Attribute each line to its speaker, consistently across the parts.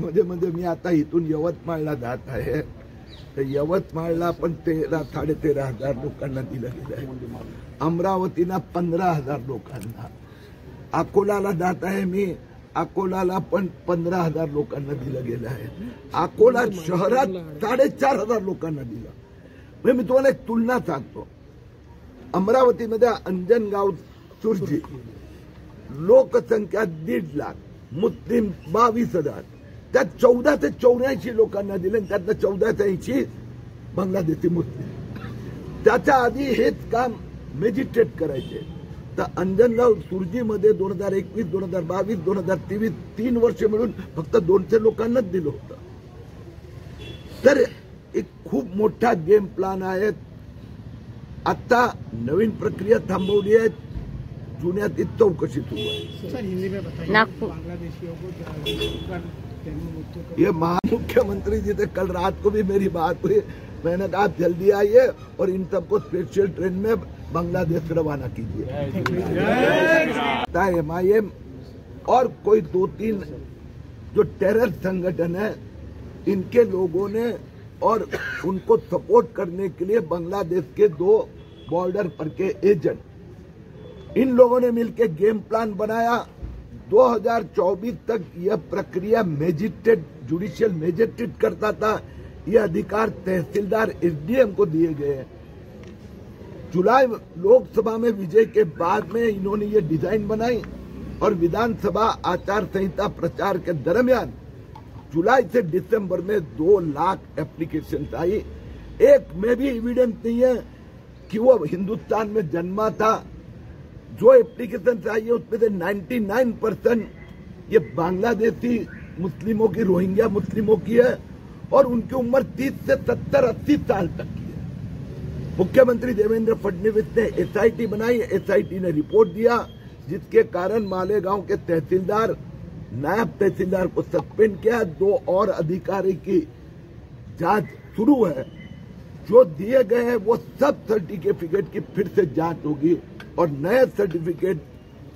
Speaker 1: मध्ये मी आता इथून यवतमाळला जात आहे, तर यवतमाळला पण 13,000-13,500 लोकांना दिलं गेलं आहे. अमरावतीला 15,000 लोकांना. अकोल्याला जात आहे मी, अकोल्याला पण 15,000 लोकांना दिलं गेलं आहे. अकोला शहरात 4,500 लोकांना दिलं. म्हणजे मी तुम्हाला एक तुलना सांगतो. अमरावतीमध्ये अंजनगाव सुरजी लोकसंख्या 1.5 लाख, मुस्लिम 22,000, त्यात 14 ते 84 लोकांना दिले, त्यातलं 14 ते 80 बांगलादेशी मुस्लिम. त्याच्या आधी हेच काम मॅजिस्ट्रेट करायचे. तर अंजनगाव सुरजीमध्ये 2021, 2022, 2023 3 वर्ष मिळून फक्त 200 लोकांनाच दिलं होतं. तर एक खूप मोठा गेम प्लॅन आहे. आता नवीन प्रक्रिया थांबवली आहे, जुन्या ती चौकशी सुरू आहे.
Speaker 2: बांग्लादेशियों को
Speaker 1: ये मुख्यमंत्री जी से कल रात को भी मेरी बात हुई. मैंने कहा आप जल्दी आइए और इन सबको स्पेशल ट्रेन में बांग्लादेश रवाना कीजिए. MIM और कोई 2-3 जो टेरर संगठन है, इनके लोगों ने और उनको सपोर्ट करने के लिए बांग्लादेश के 2 border per K agent, in लोगों ने मिलकर गेम प्लान बनाया. 2024 तक यह प्रक्रिया मैजिस्ट्रेट, जुडिशियल मैजिस्ट्रेट करता था. यह अधिकार तहसीलदार SDM को दिए गए. जुलाई लोकसभा में विजय के बाद में इन्होंने ये डिजाइन बनाई और विधानसभा आचार संहिता प्रचार के दरमियान जुलाई से दिसंबर में 2 लाख एप्लीकेशन आई. एक में भी एविडेंस नहीं है कि वो हिंदुस्तान में जन्मा था. जो एप्लीकेशन चाहिए उसमें से 99% ये बांग्लादेशी मुस्लिमों की, रोहिंग्या मुस्लिमों की है और उनकी उम्र 30 से 70-80 साल तक की है. मुख्यमंत्री देवेंद्र फडणवीस ने SIT बनाई. SIT ने रिपोर्ट दिया, जिसके कारण मालेगांव के तहसीलदार, नायब तहसीलदार को सस्पेंड किया. 2 और अधिकारी की जांच शुरू है. जो दिए गए हैं वो सब सर्टिफिकेट की फिर से जांच होगी और नए सर्टिफिकेट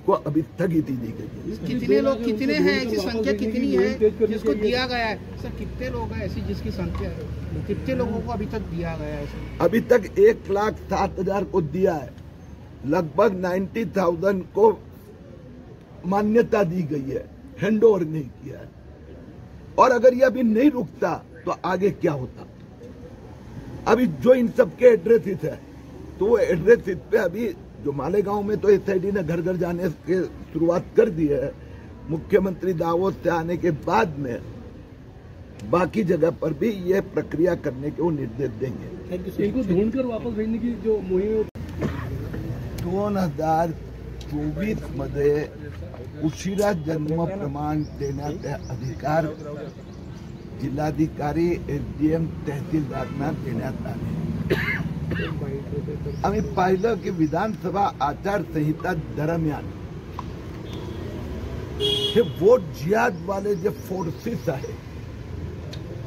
Speaker 1: को अभी स्थगिति दी गई.
Speaker 2: कितने लोग, कितने हैं, ऐसी संख्या कितनी है जिसको दिया गया है? सर कितने लोग हैं ऐसी जिसकी संख्या है? कितने लोगों को अभी तक दिया गया है?
Speaker 1: अभी तक 1,07,000 को दिया है. लगभग 90,000 को मान्यता दी गई है, हैंड ओवर नहीं किया है. और अगर ये अभी नहीं रुकता तो आगे क्या होता? अभी जो इन सबके एड्रेसिस है, तो वो एड्रेसिस पे अभी जो मालेगांव में तो SIT ने घर घर जाने की शुरुआत कर दी है. मुख्यमंत्री दावोस से आने के बाद में बाकी जगह पर भी ये प्रक्रिया करने के वो निर्देश देंगे.
Speaker 3: इनको ढूंढकर वापस भेजने की जो मुहिम
Speaker 1: 2024 मध्ये उशिरा जन्म प्रमाण देण्याचे अधिकार जिल्हाधिकारी, SDM, तहसीलदारांना देण्यात आले. आम्ही पाहिलं की विधानसभा आचारसंहिता दरम्यान हे वोट जिहाद वाले जे फोर्सेस आहे,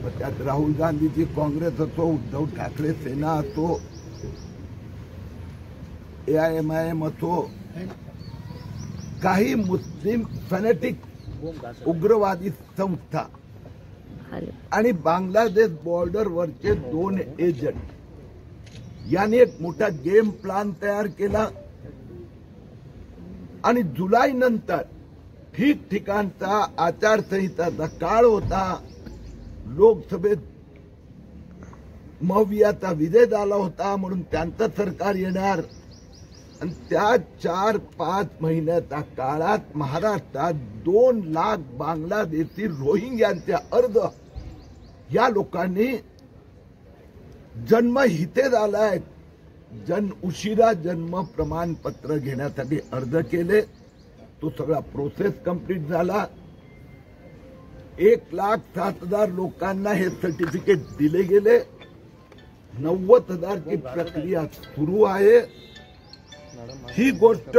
Speaker 1: त्यात राहुल गांधीची काँग्रेस असो, उद्धव ठाकरे सेना असो, AIMIM असो, काही मुस्लिम फॅनेटिक उग्रवादी संस्था आणि बांगलादेश बॉर्डरवरचे 2 एजंट यांनी एक मोठा गेम प्लॅन तयार केला आणि जुलै नंतर ठिकठिकाणचा आचारसंहिताचा काळ होता. लोकसभेत मवियाचा विजय झाला होता म्हणून त्यांचं सरकार येणार आणि त्या 4-5 महिन्याच्या काळात महाराष्ट्रात 2 लाख बांगलादेशी रोहिंग्यांचे अर्ज या लोकांनी जन्म इथे झालाय, उशिरा जन्म प्रमाणपत्र घेण्यासाठी अर्ज केले. तो सगळा प्रोसेस कंप्लीट झाला. 1,07,000 लोकांना हे सर्टिफिकेट दिले गेले. 90,000 ची प्रक्रिया सुरू आहे. ही गोष्ट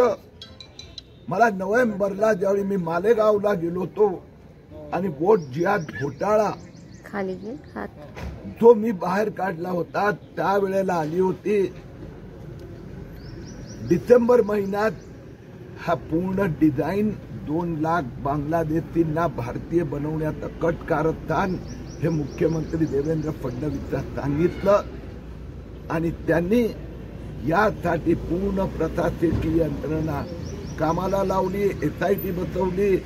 Speaker 1: मला नोव्हेंबरला ज्यावेळी मी मालेगावला गेलो होतो आणि वोट जिहाद घोटाळा जो मी बाहेर काढला होता त्यावेळेला आली होती. डिसेंबर महिन्यात हा पूर्ण डिझाईन 2 लाख बांगलादेशींना भारतीय बनवण्याचं कट कारस्थान हे मुख्यमंत्री देवेंद्र फडणवीस सांगितलं आणि त्यांनी यासाठी पूर्ण प्रशासकीय यंत्रणा कामाला लावली, SIT बसवली.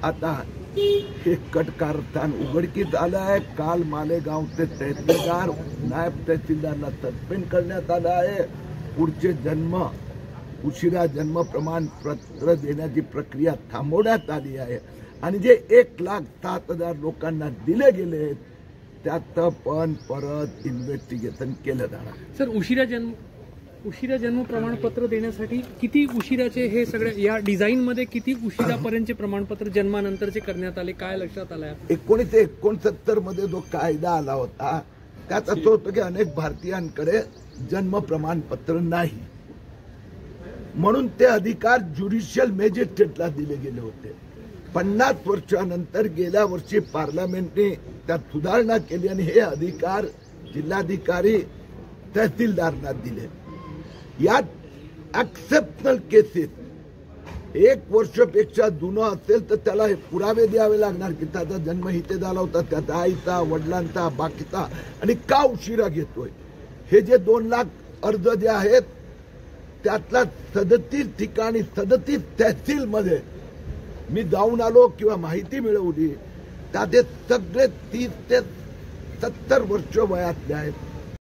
Speaker 1: आता हे कट कारस्थान उघडकीस आलं आहे. काल मालेगावचे तहसीलदार नायब तहसीलदारला सस्पेंड करण्यात आलं आहे. पुढचे उशिरा जन्म प्रमाणपत्र देण्याची प्रक्रिया थांबवण्यात आली आहे आणि जे 1,07,000 लोकांना दिले गेले त्याचं पण परत इन्व्हेस्टिगेशन केलं जाणार.
Speaker 4: सर, उशिरा जन्म प्रमाणपत्र देण्यासाठी किती उशिराचे हे सगळे या डिझाईन मध्ये किती उशिरापर्यंतचे प्रमाणपत्र जन्मानंतरचे करण्यात आले, काय लक्षात आलं?
Speaker 1: 1969 मध्ये जो कायदा आला होता त्यात असं होतं की अनेक भारतीयांकडे जन्म प्रमाणपत्र नाही म्हणून ते अधिकार ज्युडिशियल मॅजिस्ट्रेटला दिले गेले होते. 50 वर्षानंतर गेल्या वर्षी पार्लमेंटने त्यात सुधारणा केली आणि हे अधिकार जिल्हाधिकारी तहसीलदारांना दिले. यात एक्सेप्शनल केसेस 1 वर्षापेक्षा जुनं असेल तर त्याला हे पुरावे द्यावे लागणार की त्याचा जन्म इथे झाला होता, त्याच्या आईचा, वडिलांचा, बाकीचा, आणि का उशिरा घेतोय. हे जे 2 लाख अर्ज जे आहेत त्यातला 37 ठिकाणी 37 तहसीलमध्ये मी जाऊन आलो किंवा माहिती मिळवली, त्यात सगळे 30 ते 70 वर्ष वयातले आहेत.